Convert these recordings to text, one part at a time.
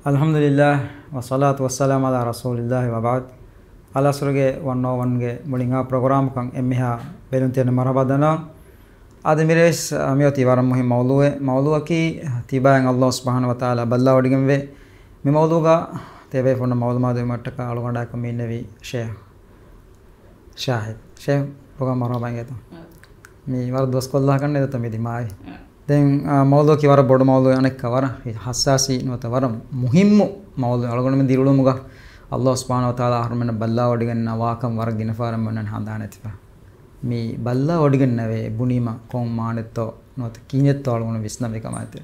Alhamdulillah wassalatu wassalamu ala rasulillah wa ba'd. Alasruge 101 mulinga program kan emmiha beluntena marhabadana. Admires amiyati waram muhim mawdu'aki tibayan Allah subhanahu wa ta'ala balla wadigemve me mawdu'ga tebe fonna mawdu'ma de mattaka aluganda kam innevi sheikh program marhaban geto me war dos kollah kanne to me dimai den mawdu ki war bodu mawdu anek war hassasi nota war muhimmu mawdu algon men dirulumuga Allah subhanahu wa ta'ala harmena balla wadiganna wakam war ginafaram manan handanetifa mi balla wadigannawe bunima kon manetto nota kinetto algon visname kamate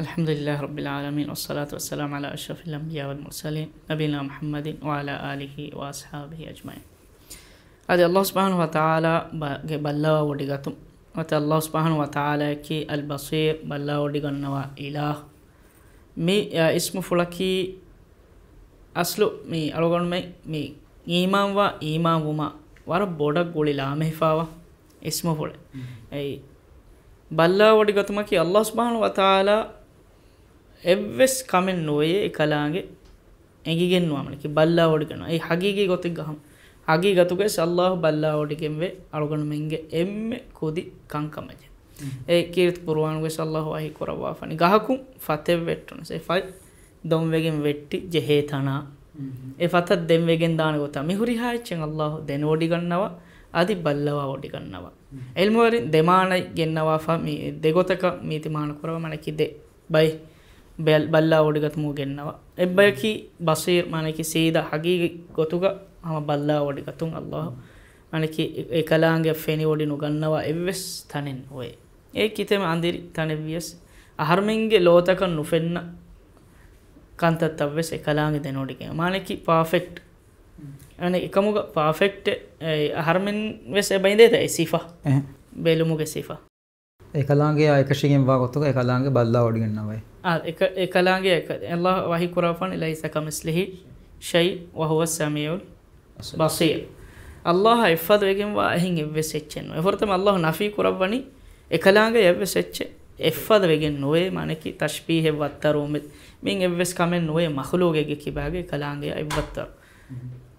alhamdulillah rabbil alamin wassalatu wassalamu ala ashrafil anbiya wal mursalin nabiyina muhammadin wa ala alihi wa ashabihi ajma'in adi Allah subhanahu wa ta'ala ge balla wadigatum mate Allah subhanahu wa ta'ala ki al-basir balla wadigannawa ilah mi ismu fulaki aslu mi algon mi iman wuma war bodak gulila mehfawa ismu fule ei balla wadigatuma ki Allah subhanahu wa ta'ala evves kamen noye ekalaange engigennuwa maniki balla wadiganna ei hagigi gotig gaham hagi gatuge Allah balla wadigemve algon menge emme kodi kankamaje ei kirt qur'an ge sallahu ahi korawa fani gahakum fatev vettun se fai dom wegen vetti jehetana e fatat dem wegen daana gota mihuri haichen Allah den wadigannawa adi ballawa wadigannawa elmuwarin demanai gennawa fa mi degotaka miti maana korawa manaki de bay balla wadigatmu gennawa ebbayaki basir manaki seeda hagi gotuga ama balla wadigatun Allah manaki ekalaange feni wodinu gannawa evves tanen hoye e kiteme andiri tanevies aharmenge lotaka nufenna kantattavves ekalaange denodike manaki perfect ane ekamuga perfect aharmen ves ebaindeta e sifa belumuge sifa ekalaange ekashigen wagotuga ekalaange balla wadigannawa ekalaange Allah wahi qurafan laysa kamislihi shay wa huwa as-sami'ul basir Allah ifad wegen wa ehin evvesechen efortam Allah nafi kurabani ekalaange evveseche ifad wegen noe maneki tashbih wattarum min evves kamen noe makhluge ge kibage ekalaange evvattar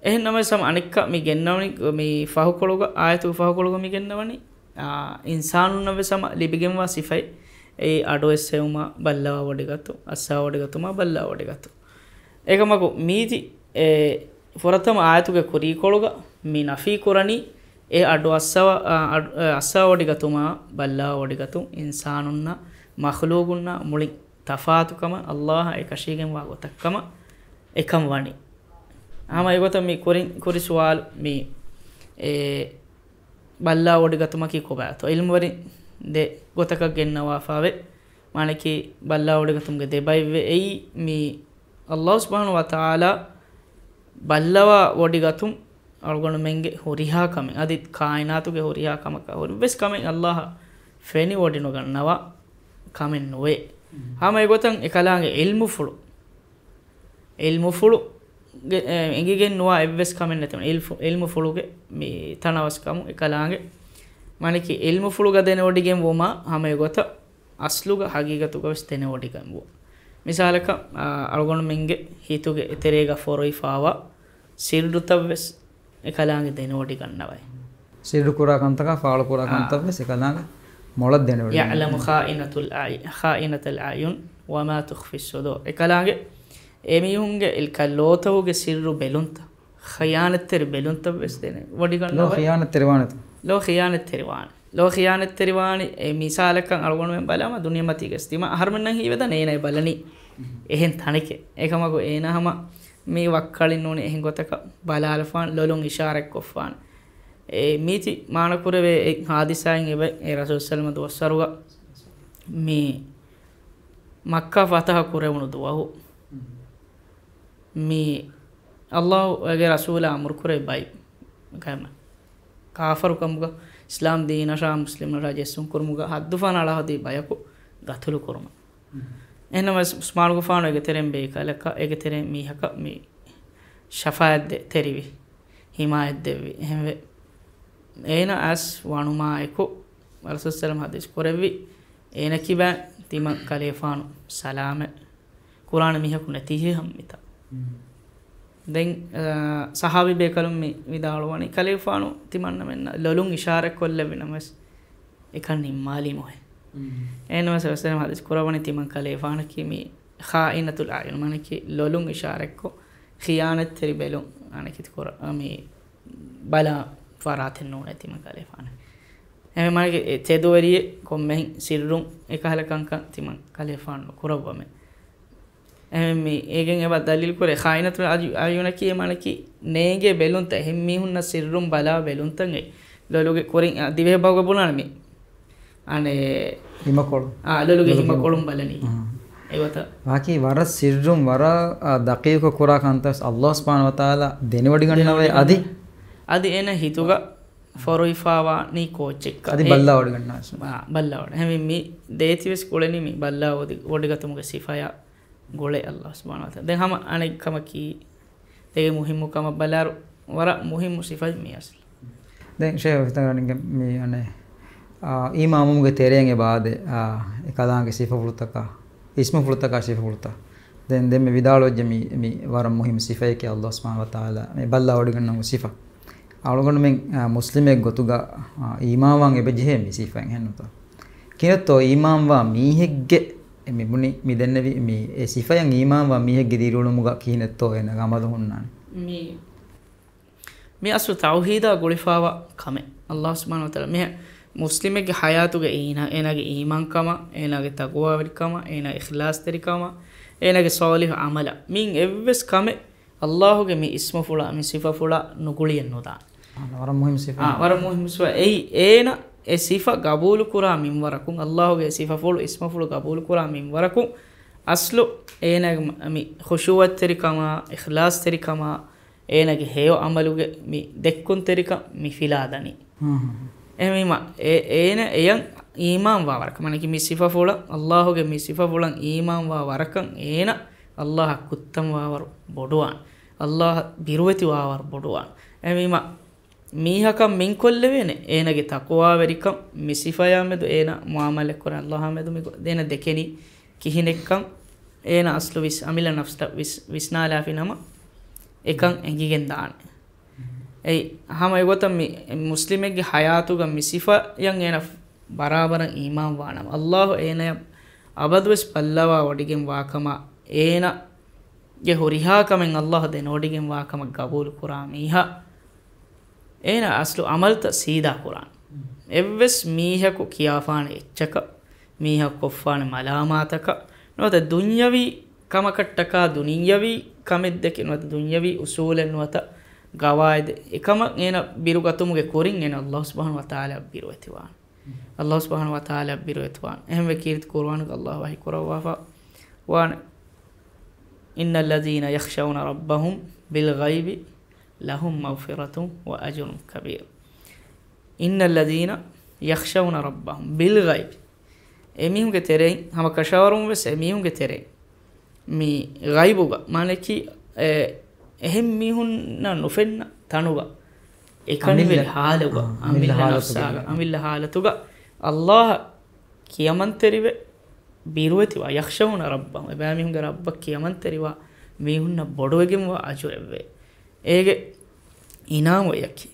ehin nama sam anikka mi gennawni mi fahukoluga ayatu fahukoluga mi gennawani insanun nave sama libigen wa sifai ei ado essema ballawa wadigattu assa wadigatuma balla wadigattu ekamaku miti ಫೊರತಮ ಆಯತುಗೆ ಕುರಿ ಕೊಳುಗ me ನಫಿ ಕುರನಿ A ಅಡ್ಡು ಅಸ್ಸ ಒಡಿಗತುಮ ಬಲ್ಲ ಒಡಿಗತು ಇನ್ಸಾನುನ್ನ ಮಖ್ಲೂಗುನ್ನ ಮುಳಿ ತಫಾತುಕಮ Allah A ಕಶೀಗೆಂ ವಾಗೊತಕ್ಕಮ Ekam Vani Aam ಎಗೊತ me ಕುರಿ ಸುವಾಲ್ me ಬಲ್ಲ ಒಡಿಗತುಮ ಕಿ ಕೊಬಾತು ಇಲ್ಮುವರಿ ದೆ ಗೊತಕ ಗೆನ್ನವಾಫಾವೆ ಮಾನಕಿ ಬಲ್ಲ ಒಡಿಗತುಮ್ಗೆ ದೆಬೈವೆ ಎಯಿ me ಅಲ್ಲಾಹ್ ಸುಬ್ಹಾನಹು ವ ತಆಲಾ ballava wadigatum algonu menge horiha kame adit kainatuge horiha kamaka horves kame Allah feni wadinu gannawa kamen noe hama egotan ekalaange ilmu fulu engigen nuwa evves kamen netem ilmu fuluge mi tanawas kamu ekalaange maniki ilmu fuluga dene wadigen woma hama egota asluga hagigatuga ves dene wadigen wo misalaka algon menge hituge eterega foroi fawa sirdu tavves ekalaange denodi gannawai sirdu kura kantaka faala kura kantavves ekalaange molad denodi ya'lamu kha'inatul ayun wa ma tukhfi as-sudur ekalaange emiyunge ilkallotavuge sirru belunta khiyaanatter beluntavves dene wodi gannawai lo khiyaanatter riwani e misalakan algon men balama duniyamati gestima harmennan hiweda neenai balani ehen tanike ekamago enahama me wakkalin nune ehen gotaka balalafan lolun isharak koffan e miti manakurave e hadisain ebe e rasul sallallahu alaihi wasallam me makka fatah kurewunu duwahu me Allah age rasul amur kure bay kama kafaru kamuga islam deena sha muslim na rajessun kurmuga haddufan ala hadi bayaku gathulu kurma enama smargo faano ege terem be kalaka ege terem mi haka mi shafaat de terivi himayat devi hemve ena as wanuma eko rasul sallam hadis korevi ena kiba tima kale faano salame කුරාන මිහකු නැතිහි හම්මිත දැන් සහාබි බේකලුම් මේ විදාලවනි කලිෆානු තිමන්න මෙන්න ලොලුන් ඉෂාරක් කොල්ල වෙනමස් එකන් නිම්මාලි මොහේ එනවස වසන හදිස් කුරවනි තිමන් කලිෆාන කිමි خائنතුල් ආයන මනකි ලොලුන් ඉෂාරක්කො ඛියානත් තෙරි බෙලුන් අනකිත කුර මේ බලා ෆරාතෙන් නෝ නැතිම කලිෆාන එමෙ මනකි තෙදවරියේ කොම්මෙන් සිරුම් එකහලකංක තිමන් කලිෆාන කුරවම එමෙ again එබ දලිල් කුරේ ඛායිනතු ආයුන කී මනකි නේගේ බෙලුන්ත හිම්මි හුන්න සිරුම් බලා බෙලුන්තන් ඒ ලොලුගේ කුරින් දිවේ බවග බුණාන මේ අනේ හිමකොළ ලොලුගේ හිමකොළුම් බලනි ඒවත වාකි වර සිරුම් වර දකීක කුරා කන්තස් අල්ලාහ් සුබ්හානහු වතාලා දෙනවඩි ගන්නවේ අදි එන හිතුග ෆොරොයිෆාවා නී කෝච්චෙක් අදි බල්ලාවඩ ගන්නාස් බල්ලාවඩ හැමි මේ දේතිවස් කුලෙනි මේ බල්ලාවදි වඩගතමුගේ සිෆායා ගොලේ අල්ලාහ් සුබ්හානහු වතාලා දැන් හැම අනෙක්කම කී දෙගේ මුහිම්මුකම බලාරු වර මුහිම්මු සිෆයි මේ අසල් දැන් ෂේ හිතගන්නේ මේ අනේ ඊමාමුගේ තෙරෙන්ගේ බාදේ එකලාගේ සිෆා පුලතක ඉස්ම පුලතක සිෆා පුලත දැන් දෙමෙ විදාලොජ්ජ මේ වර මුහිම් සිෆයි කේ අල්ලාහ් සුබ්හානහු වතාලා මේ බල්ලාවඩ ගන්නමු සිෆා අවලගොන්න මෙන් මුස්ලිමෙක් ගොතුගා ඊමාවන් එබෙජෙහෙ මේ සිෆෙන් හෙන්නතෝ කිනතෝ ඊමාම්වා මීහෙග්ගේ මේ මුනි මිදෙන්නවි මේ ඒ සිෆයන් ඊමාම්වා මීහෙග්ගේ දිරුළුමුගා කිනතෝ එන ගමද හොන්නානේ මේ අසු තෞහීදා ගොලිෆාවා කමෙ අල්ලාහ් සුබ්හානහු වතාලා මේ මුස්ලිමෙක්ගේ හයාතුගේ එනගේ ඊමාන්කම එනගේ තක්වා වරිකම එන ඉඛලාස් තරිකම එනගේ සාලිහ් අමල මින් එව්වස් කමෙ අල්ලාහ්ගේ මේ ඉස්ම ෆුලා මේ සිෆා ෆුලා නුගුලියෙන් නොදා වර මුහිම් සිෆා වර මුහිම් සිෆා ඒන ඒ සිෆා ගබූල් කුරා මින් වරකුන් අල්ලාහ්ගේ සිෆා ෆුල් ඉස්ම ෆුල් ගබූල් කුරා මින් වරකුන් අස්ලු එනගේ මේ ඛුෂුවත් තරිකම ඉඛලාස් තරිකම එනගේ හේය අමලුගේ මේ දෙක්කුන් තරික මේ ෆිලාදනි එමෙම ඒන එයන් ඊමාන් වාවරක මනකි මේ සිෆා ෆුල අල්ලාහ්ගේ මේ සිෆා ෆුලන් ඊමාන් වාවරකන් ඒන අල්ලාහ් කුත්තම් වාවර බොඩුවාන් අල්ලාහ් බිරුවති වාවර බොඩුවාන් එමෙම මීහකම් මින් කොල්ලෙවෙන ඒනගේ තක්වා වෙරිකම් මේ සිෆායා මෙදු ඒන මුආමල කර අල්ලාහ් මෙදු මේ දෙන දෙකෙනි කිහිනෙක්කම් ඒන අස්ලු විස් අමිල නෆ්ස්ට විස්නාලාෆි නම එකන් එංගිගෙන් දාන ඒ හැම එකතම මුස්ලිමෙක්ගේ හයාතුග මිසිෆා යන් එන බරාබර ඊමාන් වානම අල්ලාහ් ඒන අබදුස් පල්ලවා වඩිගෙන් වාකම ඒන ගේ හොරිහා කමෙන් අල්ලාහ් දෙන වඩිගෙන් වාකම ගබූල් කුරා මීහා ඒන අස්ලු අමල්ත සීදා කුරාන් එව්වස් මීහකු කියාෆාන එච්චක මීහක් කොෆාන මලාමාතක නොත දුන්යවි කමකට්ටක දුනියවි කමෙද්දක නොත දුන්යවි උසූලෙන් නොත ගවායිද එකම එන බිරුගතුමුගේ කොරින් එන අල්ලාහ් සුබ්හානහු වතාලා බිරුවතිවාන් අල්ලාහ් සුබ්හානහු වතාලා බිරුවතිවාන් එහෙම කීර්ති කුර්ආනුක අල්ලාහ් වහී කුරවාෆා වාන ඉන්නල් ලදීන යඛෂවුන රබ්බහුම් බිල් ගයිබි ලහුම් මග්ෆිරතුන් ව අජරුන් කබීර් ඉන්නල් ලදීන යඛෂවුන රබ්බහුම් බිල් ගයිබි එමිහුගේ තෙරෙන් හැම කෂවරුම් වෙස් එමිහුගේ තෙරෙන් මේ ගයිබුග මානකි එහෙම් මිහුන් නොෆෙන්න තනුග එකනිවෙල් හාලුග අමිල්ල හාලතුග අල්ලාහ් කියමන්තරිවෙ බිරුවතිවා යක්ෂවුන රබ්බහුම් එබෑ මිහුන්ගේ රබ්බ කියමන්තරිවා මිහුන්න බොඩුවගෙන්වා අජුරෙව්වේ ඒගේ ඉනාම යකි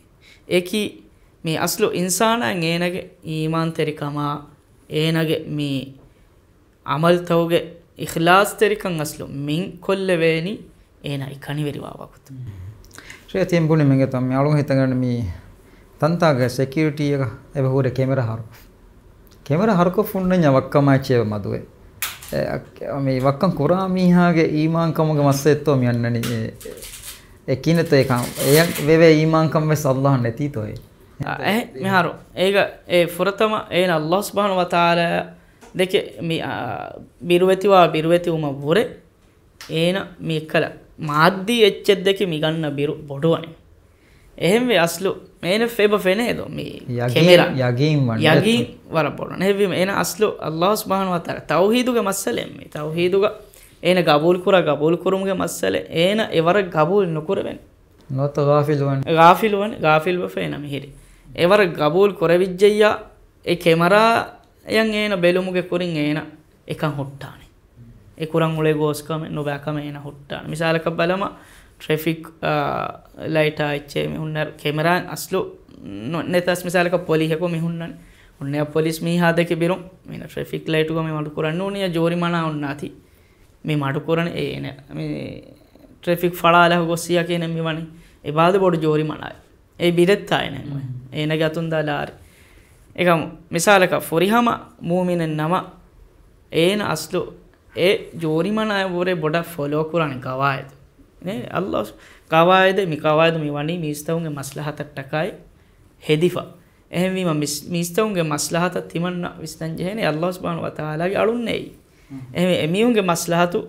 ඒකි මේ අස්ලු ඉන්සානන් ඒනගේ ඊමාන් තරිකමා ඒනගේ මේ අමල් තවගේ ඉඛලාස් තරිකන් අස්ලු මින් කොල්ලවේනි ඒනයි කනිවරිවාවකුත් ශ්‍රේ තියම්බුනේ මගේ තමයි අලුන් හිතගන්න මේ තන්තාගේ security එක එබහුර කැමරා හරක ෆුන්න නවක්කමාචේ මදුවේ මේ වක්කම් කුරා මීහාගේ ඊමාන්කමගේ මස්සෙත්තෝ මියන්නනි එකිනත එක එය වෙවේ ඊමාන්කම් වෙස් අල්ලාහ් නැතිතෝයි මෙහාරු ඒක ඒ ෆුරතම ඒන අල්ලාහ් සුබ්හානහු වතාලා දෙක මේ බිරුවති උම වොරේ ඒන මේ කල මාද්දී එච්චෙද්දක මිගන්න බිරු බොඩුවනේ එහෙම වේ අස්ලු මේන ෆෙබ ෆෙනේදෝ මේ කැමරා යගීන් වර බොඩන එහෙම එන අස්ලු අල්ලාහ් සුබ්හානහු වතාලා තෞහීදුගේ මස්සලෙම් මේ තෞහීදුගේ ඒන ගබූල් කුරුමුගේ මස්සලේ ඒන එවර ගබූල් නොකරවෙන නොත ගාෆිල් වෆේන මිහිරි එවර ගබූල් කොරවිජ්ජයියා ඒ කැමරා යන් ඒන බෙලුමුගේ කුරින් ඒන එකන් හොට්ටානේ e kuran ule goskam no bakam ena huttan misalaka balama traffic light aiche mi hunnar camera aslu netas misalaka police ko mi hunnan unne police mi hada ke birum mina traffic light ko mi madu kuran uniya jorimana unnati mi madu kuran ene mi traffic falala gosiya kene mi wani e baade bodu jorimana e biretta ene ene gatun dalar ekam misalaka forihama mu'minen nama ena aslu e jorimana bore boda follow kuran gawaid ne Allah qawaid mi wani mistaunge maslahatat takai hedifa එහෙම වීම මිස්තවුන්ගේ මස්ලහත තිමන්න විස්තංජහනේ අල්ලාහ් සුබ්හානහු වතාලාගේ අලුන්නේ එහෙම එමියුන්ගේ මස්ලහතු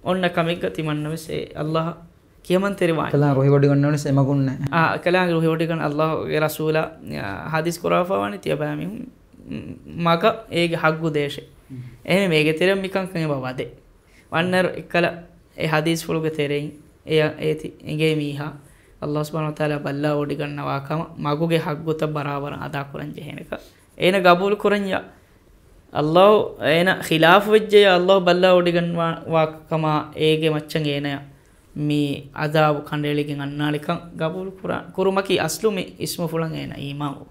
ඔන්න කමෙක්ක තිමන්න වෙසේ අල්ලාහ් කියමන් තෙරවායි කලා රොහි වඩි ගන්න ඕනේ එමකුන්නේ කලා රොහි වඩි ගන්න අල්ලාහ්ගේ රසූලා හදීස් කුරාෆාවනි තියබෑමි මක ඒගේ හග්ගු දේශේ එහෙම මේගේ තෙරම් මිකන් කනේ බවදේ වන්නර එකල ඒ හදීස් ෆුලුගේ තෙරෙන් ඒති එගේ මීහා Allah subhanahu wa ta'ala balla odi gannawa kama maguge haggota barabar ada kuranje heneka ena gabul kuranya Allah ena khilaf wajje Allah balla odi gannawa kama ege maccan ena mi adab kandeligen annalikan gabul kurumaki aslu mi ismu fulan ena imam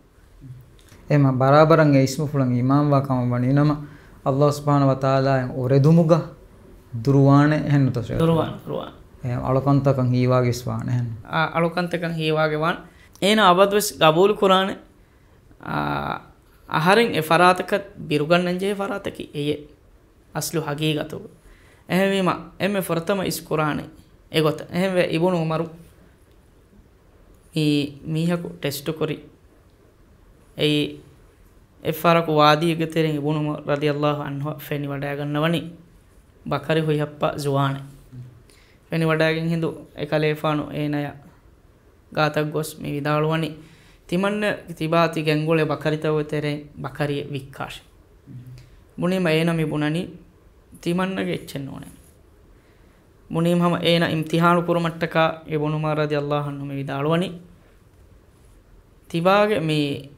ema barabaran e ismu fulan imam wa kama waninama Allah subhanahu wa ta'ala oredumuga durwane hennu to durwan අලකන්තකන් හීවාගේ ස්වාන එහෙනම් අලකන්තකන් හීවාගේ වන් එන අබද්වස් ගබූල් කුරාන අහරින් ඒ ෆරාතක බිරුගන්නන්ජේ ෆරාතකි එය අස්ලු හගීගතු එහෙම එමෙ ෆරතම ඉස් කුරානේ එගොත එහෙම ඉබුනු උමරු මීහකු test කරි ඒ එෆරකු වාදීගේ තෙරින් ඉබුනු රදියල්ලාහු අන්හු ෆෙනි වඩා ගන්නවනි බකරි හොයප්පා ජුවානේ වෙනි වඩාගෙන් හිඳු එකලේෆානු ඒනය ගාතක් ගොස් මේ විදාළුවනි තිමන්න තිබාති ගැංගොලේ බකරිතව තෙරේ බකරිය වික්කාශ මුනිම ඒන මිබුණනි තිමන්නගේ එච්චෙන්න ඕනේ මුනිම හම ඒන ඉම්තිහානු කුරුමට්ටක ඉබුනුමා රදියල්ලාහු අන්හු මේ විදාළුවනි තිබාගේ මේ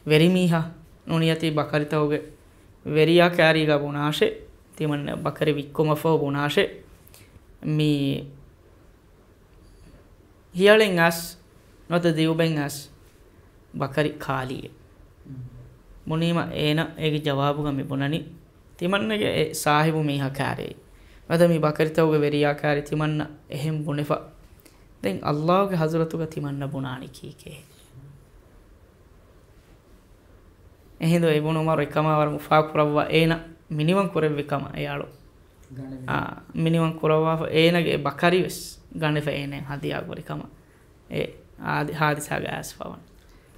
වෙරිමීහා නුනියති බකරිතවගේ වෙරියා කෑරීගා බුණාෂේ තිමන්න බකරි වික්කොමෆෝ බුණාෂේ mi hialen as nota diuben as bakari khaliye munima ena ege jawabu ga mi bonani timannage sahibu mi hakare wada mi bakari tawge veriya kare timanna ehem bunefa den Allah ge hazratu ga timanna bunani kike ehindo ibunu mar ekama war mufaaqurawa ena minimum korevve kama eyalu minimum kurawa enage bakari wes gane fa ene hadiya gori kama e hadisa gas fawan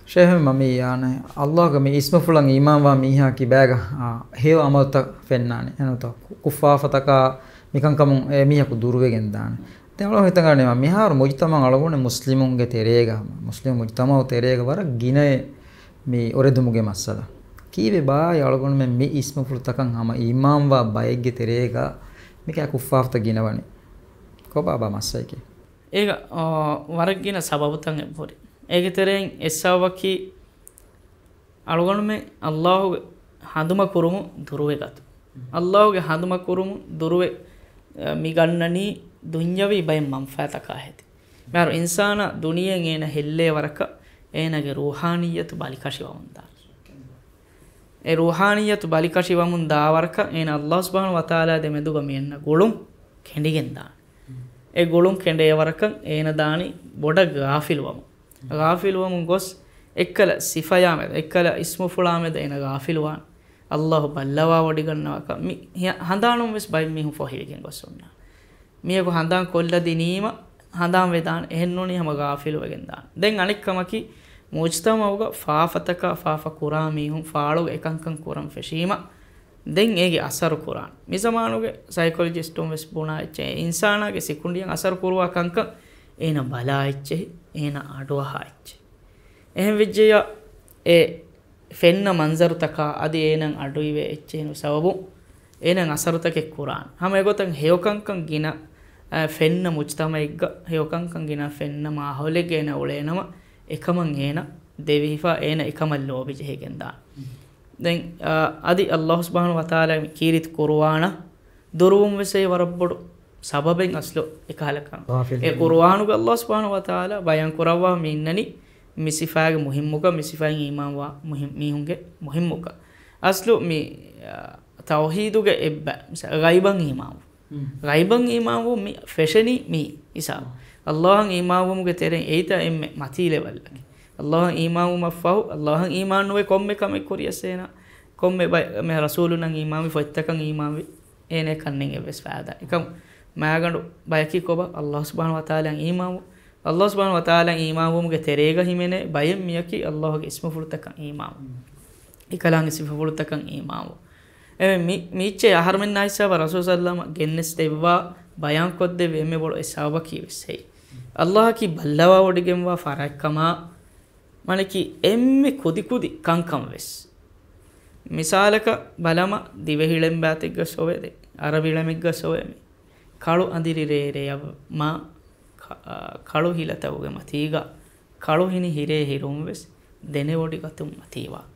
shehe mami yana Allah ga mi ismu fulan imam wa miha ki baga hew amalta fennani enuto kufafataka mikan kamun miha ku durwegen dane temalo hitangane ma mihar mujtama alagone muslimun ge terega muslim mujtama terega war gine mi oredumuge masala kiwe ba yalgon men mi ismu fultakan ama imam wa bayge terega mika kuffafta ginawani ko baba masayke ega waragina sababutan ebori ege teren esawaki algon me Allah handuma kurumu duruwe gatu Allah ge handuma kurumu duruwe mi gannani dunyawi bay manfaata ka heti mar insana duniyen ena helle waraka enage ruhaniyatu balikashi wamunda e ruhaniyatu balikashi wamunda waraka ena Allah subhanahu wa taala de meduga mienna golum kendigen da e golum kende waraka ena dani boda gafilwamu gos ekkala sifaya med ekkala ismu fula med ena gafilwan Allah ballawa wadi gannawa mi handanum wes bay mi hu fohigen gosonna miyego handan kolla dinima handan vedan ehennoni hama gafil wegen dan den anikkamaki mujtamauga faafataka faafa kurami hum faalu ekankan kuram feshima den ege asar quran mi zamanuge psychologist wes buna eche insana ge sekundiyan asar kurwa kanka ena bala eche ena adwa ha eche ehem vejja e fenna manzarutaka adi enan aduive echenu sababu enan asarutake quran hama egotan heokankan gina fenna mujtama egga heokankan gina fenna maholege ena ulenama ekaman ena devifa ena ekamal lobi jehegen da den adi Allah subhanahu wa taala kirit qur'ana දුරුම් වෙසේ වරබ්බොඩු සබබෙන් අස්ලෝ එකහලකම් ඒ කුර්ආනුග අල්ලාහ් සුබ්හානහු වතාලා බයන් කරවවා මින්නනි මිසිෆාගේ මුහිම්මුක මිසිෆාගේ ඊමාන්වා මිහුන්ගේ මුහිම්මුක අස්ලු මේ තවහීදුගේ එබ්බ ගයිබන් ඊමාන්ව ගයිබන් ඊමාන්ව මේ ෆැෂනි මේ ඉසා අල්ලාහන් ඊමාන්වමුගේ තෙරෙන් ඒත එම්මෙ මතී ලෙවල්ලගේ අල්ලාහන් ඊමාන්ව මෆහු අල්ලාහන් ඊමාන්නුවේ කොම්මෙ කමෙ කොරියසේන කොම්මෙ මේ රසූලුනන් ඊමාන්වි ෆොත්තකන් ඊමාන්වි ඒනේ කන්නෙන් එවස් ෆාදා එකම් මාගඬු බයකි කොබ අල්ලාහ් සුබ්හානහු වතාලන් ඊමාන්ව අල්ලාහ් සුබ්හානහු වතාලන් ඊමාන්වමුගේ තෙරේග හිමෙනේ බයෙන් මියකි අල්ලාහගේ ඉස්ම ෆුරුතකන් ඊමාන්ව එකලංගේ සිෆ ෆුරුතකන් ඊමාන්ව මීච්චේ අහර්මෙන් නැයිසාව රසූල් සල්ලල්ලාහු ගෙන්නස් දෙවවා බයන් කොද්දේ වෙමෙ බොල එසාව කීවෙසයි අල්ලාහ් කි බල්ලවා වඩගෙම්වා ෆරක්කමා මනකි එම්මෙ කුදි කංකම් වෙස් මිසාලක බලම දිවෙහිලෙන් බාතිග්ග සොවේදේ අරබිලමිග්ග සොවේමි කළු අඳිරි රේරේයව මා කළු හිලතවගේ මතීග කළු හිනි හිරේ හිරුම් වෙස් දෙනේ වඩි ගතුම් මතීවා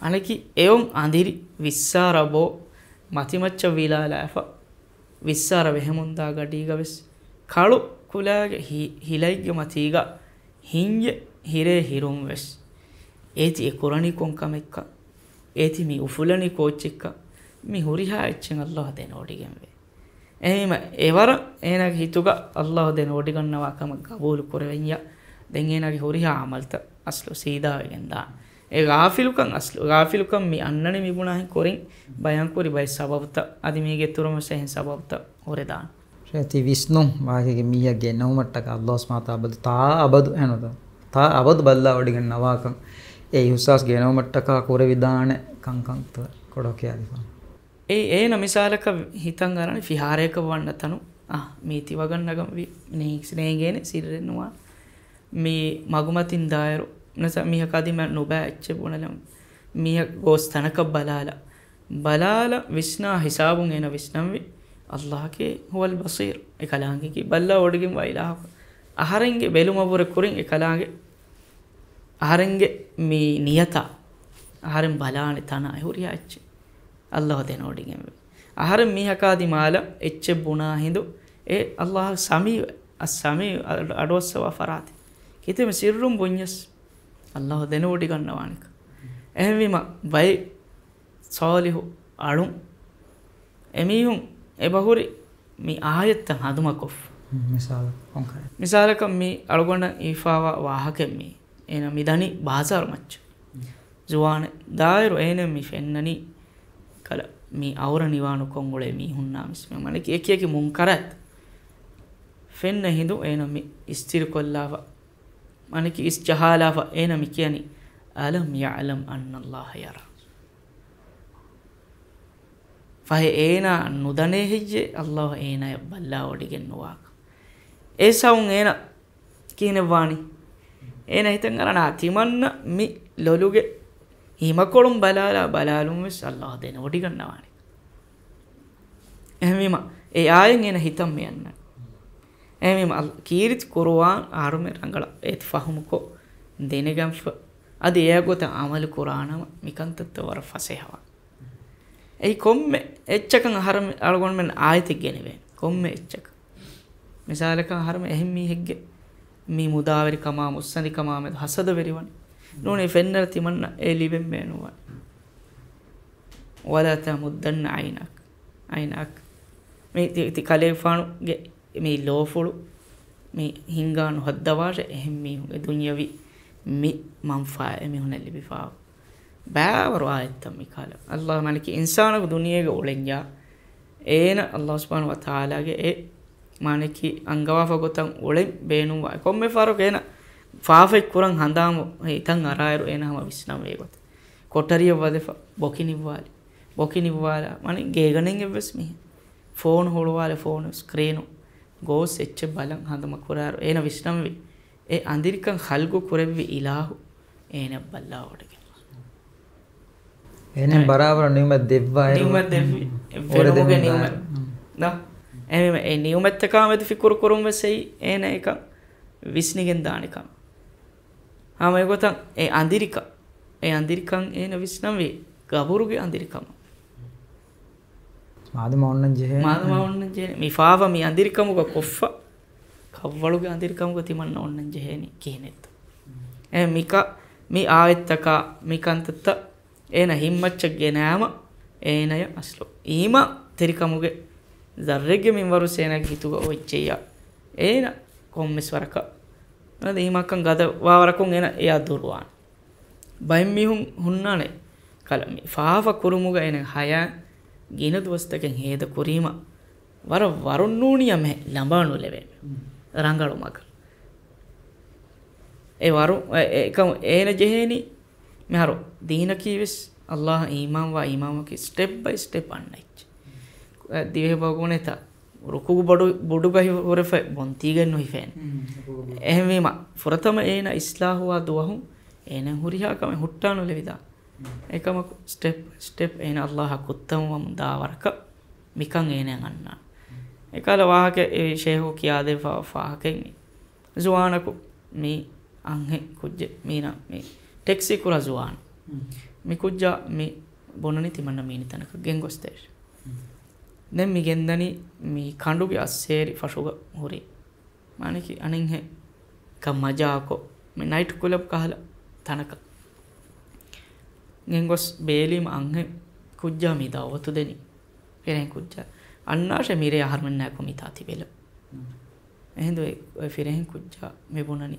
අනකි එවම් අඳිරි විස්සාරබෝ මතිමච්ච විලාලාෆ විස්සාර වෙහෙමුන්දා ගඩීග වෙස් කළු කුලාගේ හිලයිග්ග මතීග හිංජ හිරේ හිරුම් වෙස් ඒති ඒ කුරණි කොන්කමෙක්ක ඒති මි උෆුලනි කෝච්චෙක්ක මි හුරිහා එච්චෙන් අල්ලාහ් දෙන ඔඩිගෙන් වේ එහෙම එවර එනගේ හිතුග අල්ලාහ් දෙන ඔඩිගන්නවා කම ගබූල් කරවෙන්ය දැන් එනගේ හුරිහා අමල්ත අස්ලු සීදාවෙන් දා ඒ ගාෆිලුකන් අස්ලු ගාෆිලුකන් මි අන්නනේ මිබුණාහින් කොරින් බයන් කොරි බයි සබබත අදි මේගේ තුරම සෙන් සබබත හොරදාන ශේති විස්නු වාගේ මියගේ නවමට්ටක අල්ලාහ් ස්මාතා බද තා අබදු එනද තා අබදු බල්ලා ඔඩිගන්නවා කම් ඒ හුසස් ගේනවමට්ටක කොර විදාන කංකන්ත කොඩෝ කියදිපා ඒන මිසාලක හිතන් ගරන විහාරයක වන්න තනු මීති වගන්නගම නේගේන සිරෙන්නවා මේ මගුමතින් දායරු නැස මිහ කදිම නොබෑ එච්ච බොනලම් මිහ ගෝස් තනක බලාල විස්නා හිසාබුන් එන විස්නම්වි අල්ලාහගේ හුවල් බසීර් එකලාංගිකි බල්ලා ඔඩගින් වයිලා අහරෙන්ගේ බෙලුමවර කුරින් එකලාගේ අහරෙන්ගේ මේ නියතා අහරෙන් බලානේ තන අහුරියා එච්ච අල්ලාහ් දෙන ඔඩිගෙන් අහර මිහකාදි මාල එච්ච බුනා හිඳු ඒ අල්ලාහ් සමී අස්සමී අඩවස්සව ෆරාති කිතෙම සිරුම් බුඤ්ඤස් අල්ලාහ් දෙන ඔඩි ගන්නවානික එහෙමම බයි සාලිහු අලුම් එමිහුන් එබහුරි මේ ආයත හදුමකොෆ් මිසාලක මේ අලගොණ ඊෆාවා වාහකෙම් මේ එන මිදනි බාසාර මච්ච ජුවාන දායරු එන මි ෆෙන්නනි කල මේ අවර නිවාණු කොංගොලේ මි හුන්නා මිස්ම මලක එකියකි මුන්කරත් ෆෙන්න හිඳු එන මි ඉස්තිර කොල්ලාව මනකි ඉස් ජහාලාව එන මි කියනි අලම් යඅලම් අන්න අල්ලාහ් යරා ෆහ එන නුදනේ හිජ්ජේ අල්ලාහ් එන බල්ලා ඔඩිගෙන් නුවාක ඒ සවුන් එන කියනවානි එන හිතන් අරනා තිමන්න මි ලොලුගේ හිමකොළුම් බලාලුම් වෙස් අල්ලාහ් දෙන ඔඩි ගන්නවානි එහෙමම ඒ ආයෙන් එන හිතම් යන්න එහෙමම කීරිත් කුර්ආන් ආරුමේ රංගල ඒත් ෆහමුකෝ දෙනගම් අද එයගොත අමල් කුර්ආනම මිකන්තත් වර ෆසේහව ඒ කොම්මෙ එච්චකන් හරම අලගොන් මෙන් ආයති ගෙනෙවේ කොම්මෙ එච්චක මිසාලක හරම එහෙම්මි හෙග්ගේ මේ මුදාවරි කමා මුස්සනි කමා මෙද හසද වෙරිවනි නෝනේ ෆෙන්නර තිමන්න ඒ ලිබෙන් මේනුවා වලා තමුද්දන්න අයිනක් මේ ති කලේ ෆානුගේ මේ ලෝෆුළු මේ හිංගානු හද්දවාට එහෙම් මීහුගේ දුන්යවි මි මන්ෆා එමිහුන ලිබිෆාව බෑවර ආයත්තම් මිකාල අල්ලාහ් මලිකි ඉන්සානක දුනියේගේ ඔලෙන්ජා ඒන අල්ලාහ් සුබ්හානහු වතාලාගේ ඒ මානකි අංගවාෆ ගොතන් ඔලෙන් බේනුවා කොම්මෙ ෆාරුක එන ෆාෆෙක් කුරන් හඳාම හිතන් අරායරු එනහම විස්නම් වේගොත කොටරිය වදෙෆ බොකිනිවාල මනි ගේගණෙන් එවස් මි ෆෝන් හොලවාල ෆෝන් ස්ක්‍රීනු ගෝස් එච්ච බලන් හඳම කුරාරු එන විස්නම් වේ ඒ අඳිරිකන් හල්ගු කුරෙව්වි ඉලාහු එන බල්ලා ඔඩගෙන එනම් බරාබර නියුමත් දෙව්වා නියුමත් දෙව්වි වෙරෝගේ නියුමත් නා එමෙ ඒ නියුමත් එකමද ෆිකුරු කුරුම් වෙසෙයි එන එක විස්නිගෙන් දානිකම් ආම ඒගොතන් ඒ අඳිරිකන් එන විස්නම් වේ ගබුරුගේ අඳිරිකම මාදම ඔන්න ජෙහෙ මාදම ඔන්න ජෙහෙ මේ ෆාව මේ අඳිරිකමුක කොෆ්ෆ කව්වලුගේ අඳිරිකමුක තිමන්න ඔන්න ජෙහෙනි කියනෙත් මික මේ ආයත්තක මිකන්තත්ත ඒන හිම්මච්චගේ නෑම ඒනය අස්ලෝ ඊම තෙරිකමුගේ දර්රෙග්ගේ මින්වරු සේනක් හිතුව ඔච්චෙය ඒන කොම්මස් වරක නද ඊමක්කන් ගද වාවරකුන් එන එයා දුරුවාන් බයිම් මිහුන් හුන්නානේ කලමි ෆාව කුරුමුග එන හය ගින දුවස්තකෙන් හේද කුරීම වර වරුන්නූනියම ලඹානු ලෙවේ රංගලු මග ඒ වරු එකම ඒන ජෙහෙනි මෙහරු දීන කීවිස් අල්ලාහ් ඊමාන් වා ඊමාමකි ස්ටෙප් බයි ස්ටෙප් අන්නයිච් දිවේ බගුණෙත රුකුගු බොඩු ගහි හොරෙෆ බොන්තිගෙන් නොහිෆෙන් එහෙමීම ෆුරතම ඒන ඉස්ලාහුවා දුවහුන් ඒන හුරිහාකම හුට්ටානු ලෙවිදා එකම ස්ටෙප් ඒන අල්ලාහ් කුත්තම දාවරක මිකන් ඒනෙන් අන්නා එකල වාහක ඒ ෂේහු කියා දේ ෆාහකෙන් ජුවානකු මේ අංහෙ කුජ්ජ මීනා මේ ටෙක්සි කුරා ජුවාන මේ කුජ්ජා මේ බොනනි තිමන්න මීනි තනක ගෙන් ගොස්තේෂ දැන් මේ ගෙන්දනි මේ කඬුගේ අස්සේරි ෆෂුග හොරි මානකි අනින්හෙ කම්මජාකෝ මේ නයිට් කුලබ් කහල තනක ගෙන් ගොස් බේලිම අංහෙ කුජ්ජා මී දවතු දෙනි පෙරෙන් කුජ්ජා අන්නාෂ මිරේ ආහාරමන් නැකෝ මී තාති වෙල එහෙඳු ඔය ෆිරෙන් කුජ්ජා මේ බොනනි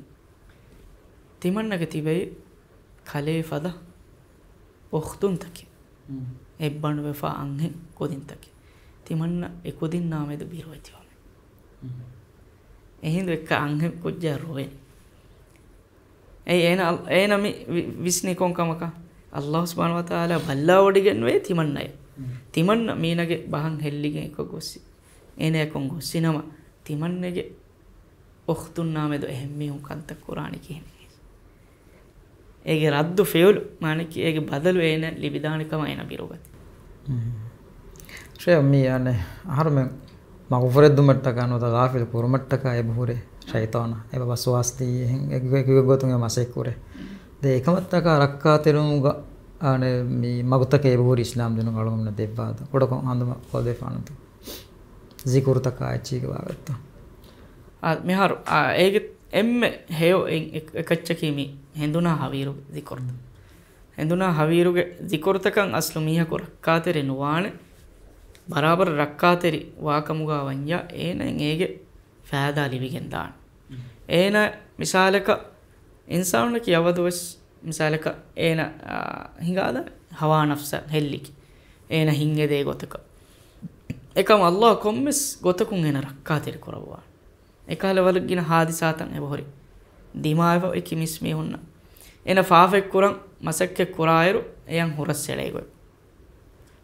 තිමන්නක තිබේ කලේ ෆද ඔක්තුන් තකි එබ්බණු වෙෆා අංහෙ කොදින් තකි තිමන්න එකොදින් නාමේද බිරෝයිතිවම එහෙඳු එක අංහෙ කුජ්ජා රෝවෙන් ඒ නමි විස්නි කොන්කමක අල්ලාහ් සුබ්හානහු වතාලා බල්ලා වඩිගෙන වේ තිමන්නය තිමන්න මීනගේ බහන් හෙල්ලිගෙන් එක ගොස්සි එනේ කොන් ගොස්සිනම තිමන්නගේ ඔක්තුන් නාමේද එහෙම්මි උන් කන්ත කුරානි කියන්නේ ඒගේ රද්දු ෆෙවලු මානකි ඒගේ බදලු ඒන ලිබිදානිකම එන බිරෝගති ශ්‍රේ මේ යන්නේ අහරම මගුෆරෙද්දු මට්ටක අනෝද ගාෆිල් කුරුමට්ටක එබහුරේ ෂයිතාන එබ වස්වාස්ති එක ගොතුන් මාසෙක් කුරේ දේ එකමත්තක රක්කා තෙරුමුග අනේ මේ මගුතක එබහුරි ඉස්ලාම් දෙනු ගලොම්න දෙබ්බාද කොඩක හඳම කොදේ ෆානතු zikурතක ආචීක වාගත්ත මෙහර ඒගේ එම්ම හේෝ එකච්චකීමි හෙඳුනා හවීරු zikурත හෙඳුනා හවීරුගේ zikурතකන් අස්ලු මීහකු රක්කාතෙරි නුවානේ බරාබර රක්කාතෙරි වාකමුගා වඤ්ඤා ඒනෙන් ඒගේ ෆෑදා ලිවිගෙන් දාන ඒන මිසාලක ඉන්සානුක යවදවස් මිසාලක ඒන හිඟාද හවා නෆ්ස හෙල්ලිකි ඒන හිංගේ දේ ගොතක එකම අල්ලාහ් කොම්මස් ගොතකුන් එන රක්කාතෙරි කරවවා එකල වලගින හාදිසාතන් එබහොරි දිමාව එකිමිස් මේ හොන්න එන ෆාෆෙක් කුරන් මසක්කේ කුරායරු එයන් හුරස් සෙලේගොයි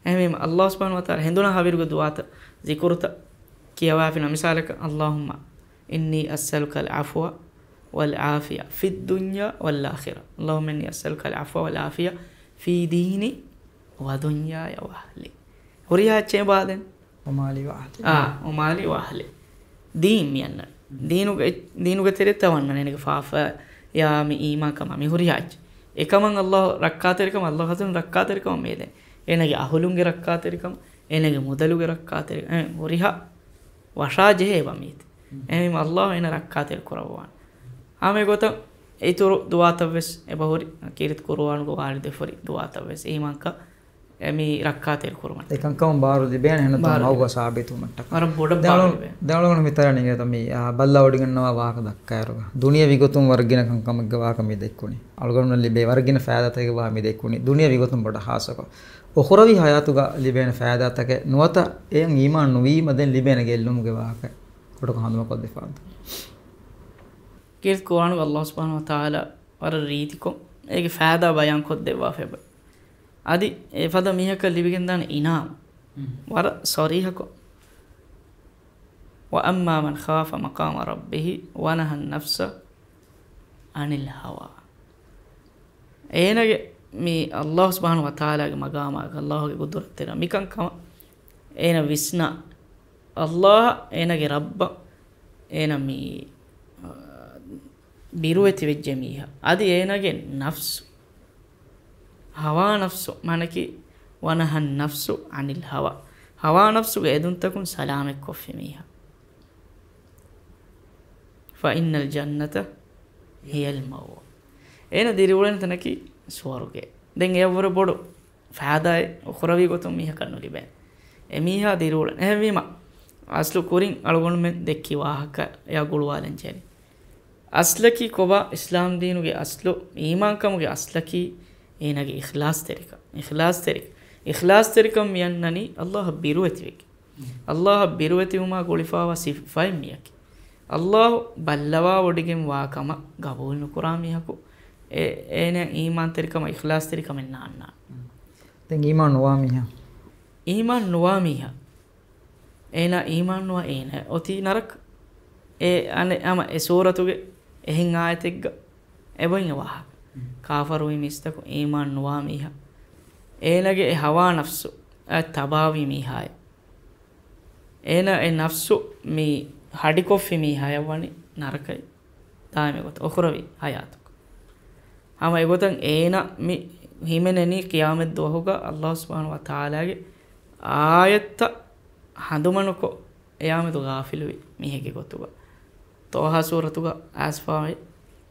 එහෙම අල්ලාහ් සුබ්හානහු වතාලා හෙඳුනා හවිරුග දුආත zikruත කියවා ෆින මිසාලක අල්ලාහුම්මා ඉන්නී අස්සලුකල් අෆ්වා වල් ආෆියා ෆිද් දුන්යා වල් ආඛිරා අල්ලාහුම්මා ඉන්නී අස්සලුකල් අෆ්වා වල් ආෆියා ෆී දීනි ව දුන්යාය ව අහ්ලි හොරියා චේබාදෙන් ඔමාලි වහලි දීන් මියන්න දීනුග තෙරෙත්තවන්න නෙනක ෆාෆ යාමි ඊමාකම මිහුරියාච් එකමන් අල්ලාහ් රක්කාතරිකම අල්ලාහ් හසන් රක්කාතරිකම මේදේ එනගේ අහුලුන්ගේ රක්කාතරිකම එනගේ මුදලුගේ රක්කාතරිකම හොරිහා වශා ජෙහෙවමීත එමෙම අල්ලාහ් එන රක්කාතර කරවවාන ආමේ ගොත ඒතුරු දුආතවස් එබහොරි කීරිත කුර්ආනුග වාරිද ෆරි දුආතවස් ඊමාක එමි රක්කාතර කරවන එකංකම බාරු දිබේන එන තම අවග සාබිතු මට්ටක අර බොඩ බාරු දවලගන මිතරණ නේ තමයි බල්ලා ඔඩිගන්නවා වාක දක්කායරුග දුනිය විගතුම් වර්ගින කංකමග්ග වාක මේ දෙක්කුනි අල්ගොන්න ලිබේ වර්ගින ෆෑදතක වා මේ දෙක්කුනි දුනිය විගතුම් බඩ හාසක ඔහොරවි හයාතුග ලිබේන ෆෑදතක නුවත එයන් ඊමාන් නොවීම දැන් ලිබේන ගෙල්ලුමුගේ වාක කොටක හඳුම කොද්ද ෆාද කීරිත කුර්ආනුග අල්ලාහ් සුබ්හානහු වතාලා වර රීතිකො ඒගේ ෆෑදා බයන් කොද්දෙවා ෆෙබ අදි ඒ ෆද මිහක ලිවිගෙන් දාන ඉනාම වර සරීහක වඅම්මා මන් ඛාෆ මකාම රබ්බිහි වනහ නෆ්ස අනිල් හවා ඒනගේ මේ අල්ලාහ් සුබ්හානහු වතාලාගේ මගාමක අල්ලාහ්ගේ කුදරතේ මිකන් කම ඒන විස්නා අල්ලාහ් ඒනගේ රබ්බ ඒන මේ බිරුවෙති වෙච්ච මීහ අදි ඒනගේ නෆ්ස් හවා නෆ්සු මනකි වනහන් නෆ්සු Anil හවා hawa nafsuge eduntakun salamek koffi miha fa innal jannata hiya al mawa ena diriwulen tanaki swaruge den evvara bodu faadae ukhrawi gotum miha kannu libe emiha diriwulen ehwima aslu kurin algon men dekki wahaka ya gulwalen cheri aslaki koba islam deenuge aslu iman kamuge aslaki enage ikhlas terikam miyannani allah biruwetivek allah biruwetivuma gulifawa sifai miyaki allah ballawa wodigen wakama gabul nukurami haku ene iman terikam ikhlas terikam enna den iman nuwa miha ena iman nuwa ena oti narak ane ama suratuge ehin ayategga eboin waha kafaru mistaku iman nuwa miha enage hawa nafsu tabawi mihaya ena nafsu mi hadikoffi mihaya wani narakai taame got okhrawi hayatuk ama egotan ena mi himeneni qiyamet dohuga allah subhanahu wa taala ge ayatta handumanuko eyametu gaafiluwi mihege gotuga toha suratuga asfawi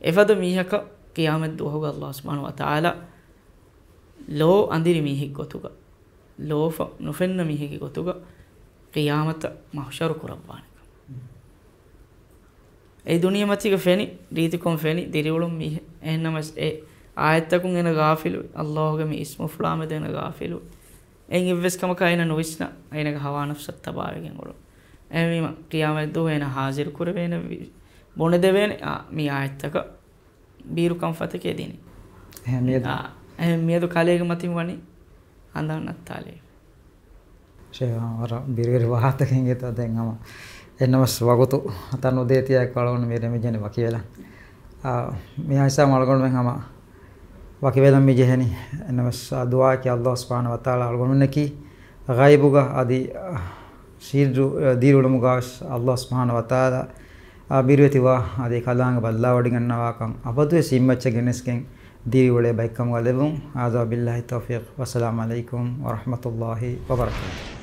efada mihaka qiyamet dohuga allah subhanahu wa taala lo andiri mihege gotuga lo fa nufenna mihege gotuga qiyamata mahshar kurabbanika ei duniya matiga feni ritikon feni diriwulum mihe ennamas ayatakun ena gaafilu allahge mi ismu fulame dena gaafilu en evves kama kaina novisna ainaga hawa nafsat tabawegen ulu emima qiyamet do ena hazir kurvena bone devene mi ayataka biru kam fatake dini ehmiyadu kalege matim wani andannat tale sheva birgeri wahataken geta den ama ennamas wagutu atanu detiya kalon mere me jene wakiyela mi aisa malgon men ama wakivelam mi jeheni ennamas dua ki allah subhanahu wa taala algon neki ghaibuga adi sirru dirulumuga allah subhanahu wa taala birwetiwa adi kalanga balla wadigannawa kan abadu simmacha genesken dirule baikam walebum aza billahi tawfiq wassalamu alaikum wa rahmatullahi wa barakatuh.